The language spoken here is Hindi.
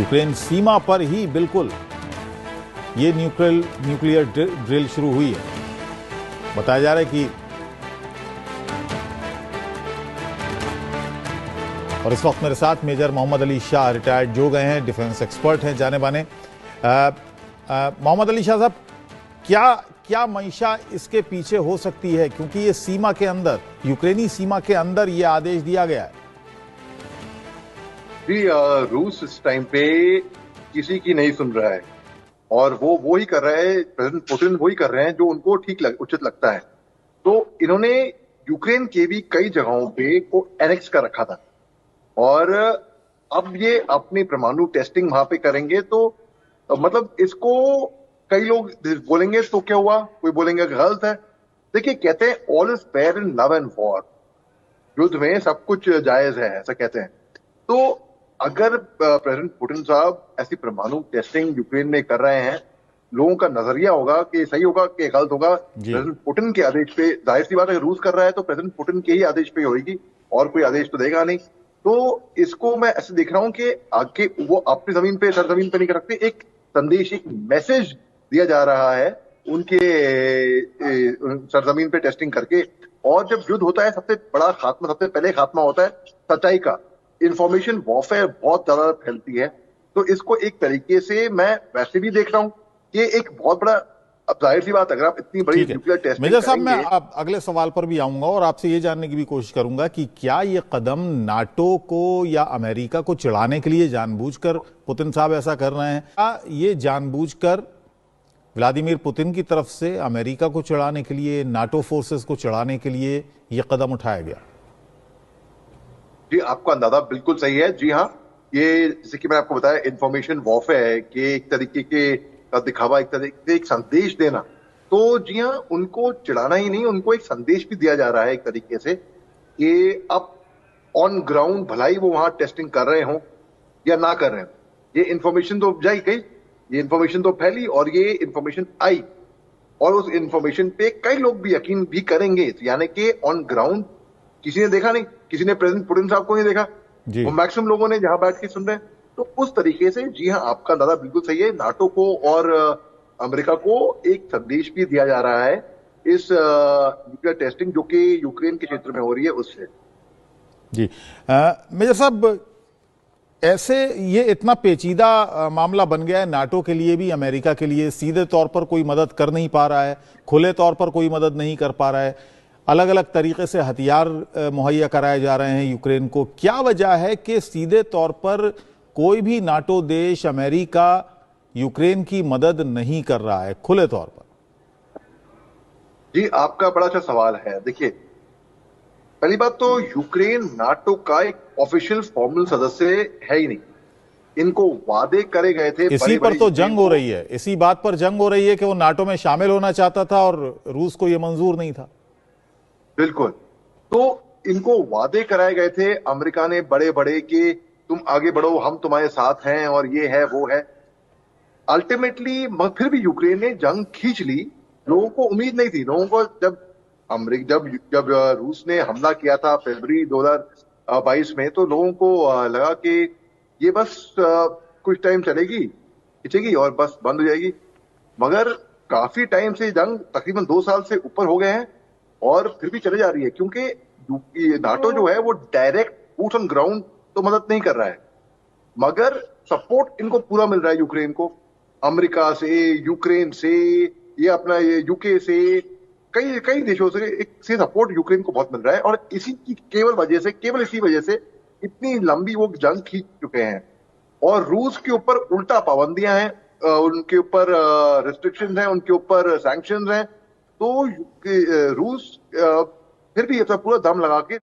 यूक्रेन सीमा पर ही बिल्कुल ये न्यूक्लियर ड्रिल शुरू हुई है। बताया जा रहा है कि और इस वक्त मेरे साथ मेजर मोहम्मद अली शाह रिटायर्ड जो गए हैं, डिफेंस एक्सपर्ट हैं जाने माने। मोहम्मद अली शाह साहब, क्या मंशा इसके पीछे हो सकती है, क्योंकि ये सीमा के अंदर, यूक्रेनी सीमा के अंदर ये आदेश दिया गया है। जी, रूस इस टाइम पे किसी की नहीं सुन रहा है और वो ही कर रहा है, प्रेसिडेंट पुतिन वही कर रहे हैं जो उनको उचित लगता है। तो इन्होंने यूक्रेन के भी कई जगहों पे को एनेक्स कर रखा था और अब ये अपनी परमाणु टेस्टिंग वहां पे करेंगे। तो मतलब इसको कई लोग बोलेंगे तो क्या हुआ, कोई बोलेंगे गलत है। देखिए, कहते हैं all is fair in love and war, युद्ध में सब कुछ जायज है, ऐसा कहते हैं। तो अगर प्रेसिडेंट पुतिन साहब ऐसी परमाणु टेस्टिंग यूक्रेन में कर रहे हैं, लोगों का नजरिया होगा कि सही होगा कि गलत होगा। प्रेसिडेंट पुतिन के आदेश पे, जाहिर सी बात है, रूस कर रहा है तो प्रेसिडेंट पुतिन के ही आदेश पे होगी और कोई आदेश तो देगा नहीं। तो इसको मैं ऐसे देख रहा हूं कि आगे वो अपनी जमीन पे, सरजमीन पे नहीं कर सकते, एक संदेश, एक मैसेज दिया जा रहा है उनके सरजमीन पे टेस्टिंग करके। और जब युद्ध होता है, सबसे बड़ा खात्मा, सबसे पहले खात्मा होता है सच्चाई का। इंफॉर्मेशन वॉरफेयर बहुत ज्यादा फैलती है, तो इसको एक तरीके से मैं वैसे भी देख रहा हूं कि एक बहुत बड़ा, अब जाहिर सी बात, अगर आप इतनी बड़ी न्यूक्लियर टेस्टिंग मेजर साहब, मैं अब अगले सवाल पर भी आऊंगा और आपसे ये जानने की भी कोशिश करूंगा कि क्या ये कदम नाटो को या अमेरिका को चिढ़ाने के लिए जानबूझकर पुतिन साहब ऐसा कर रहे हैं? क्या ये जानबूझकर व्लादिमीर पुतिन की तरफ से अमेरिका को चिढ़ाने के लिए, नाटो फोर्सेस को चिढ़ाने के लिए ये कदम उठाया गया? जी, आपका अंदाजा बिल्कुल सही है। जी हाँ, ये जैसे कि मैं आपको बताया, इंफॉर्मेशन वॉरफेयर के एक तरीके के का दिखावा, एक तरीके से एक संदेश देना। तो जी हाँ, उनको चिढ़ाना ही नहीं, उनको एक संदेश भी दिया जा रहा है एक तरीके से कि अब ऑन ग्राउंड भलाई वो वहां टेस्टिंग कर रहे हों या ना कर रहे हों, ये इंफॉर्मेशन तो जाई गई, ये इंफॉर्मेशन तो फैली और ये इंफॉर्मेशन आई और उस इंफॉर्मेशन पे कई लोग भी यकीन भी करेंगे। यानी कि ऑन ग्राउंड किसी ने देखा नहीं, किसी ने प्रेसिडेंट पुतिन साहब को नहीं देखा, वो मैक्सिमम लोगों ने जहां बैठ के सुन रहे हैं। तो उस तरीके से जी हाँ, आपका अंदाजा बिल्कुल सही है, नाटो को और अमेरिका को एक संदेश भी दिया जा रहा है इस न्यूक्लियर टेस्टिंग जो कि यूक्रेन के क्षेत्र में हो रही है उससे। जी मेजर साहब, ऐसे ये इतना पेचीदा मामला बन गया है नाटो के लिए भी, अमेरिका के लिए। सीधे तौर पर कोई मदद कर नहीं पा रहा है, खुले तौर पर कोई मदद नहीं कर पा रहा है, अलग अलग तरीके से हथियार मुहैया कराए जा रहे हैं यूक्रेन को। क्या वजह है कि सीधे तौर पर कोई भी नाटो देश, अमेरिका, यूक्रेन की मदद नहीं कर रहा है खुले तौर पर? जी, आपका बड़ा अच्छा सवाल है। देखिए, पहली बात तो यूक्रेन नाटो का एक ऑफिशियल फॉर्मल सदस्य है ही नहीं। इनको वादे करे गए थे, इसी पर तो जंग हो रही है, इसी बात पर जंग हो रही है कि वो नाटो में शामिल होना चाहता था और रूस को ये मंजूर नहीं था। बिल्कुल। तो इनको वादे कराए गए थे अमेरिका ने बड़े बड़े कि तुम आगे बढ़ो, हम तुम्हारे साथ हैं और ये है वो है। अल्टीमेटली फिर भी यूक्रेन ने जंग खींच ली। लोगों को उम्मीद नहीं थी, लोगों को जब रूस ने हमला किया था फरवरी 2022 में, तो लोगों को लगा कि ये बस कुछ टाइम चलेगी, खिंचेगी और बस बंद हो जाएगी। मगर काफी टाइम से जंग, तकरीबन 2 साल से ऊपर हो गए हैं और फिर भी चले जा रही है, क्योंकि नाटो जो है वो डायरेक्ट बूट ऑन ग्राउंड तो मदद नहीं कर रहा है, मगर सपोर्ट इनको पूरा मिल रहा है यूक्रेन को, अमेरिका से, यूक्रेन से, ये अपना ये यूके से, कई देशों से सपोर्ट यूक्रेन को बहुत मिल रहा है। और इसी की केवल इसी वजह से इतनी लंबी वो जंग खींच चुके हैं। और रूस के ऊपर उल्टा पाबंदियां हैं, उनके ऊपर रिस्ट्रिक्शंस हैं, उनके ऊपर सैंक्शंस हैं। तो रूस फिर भी अपना पूरा दम लगा के